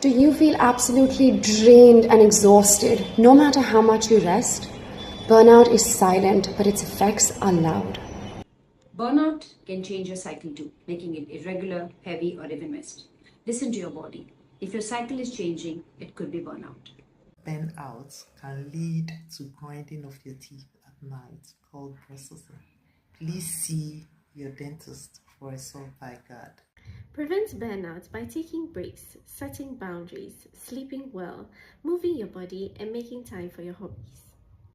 Do you feel absolutely drained and exhausted no matter how much you rest? Burnout is silent, but its effects are loud. Burnout can change your cycle too, making it irregular, heavy, or even missed. Listen to your body. If your cycle is changing, it could be burnout. Burnout can lead to grinding of your teeth at night, called processing. Please see your dentist for a sulfite guard. Prevent burnout by taking breaks, setting boundaries, sleeping well, moving your body, and making time for your hobbies.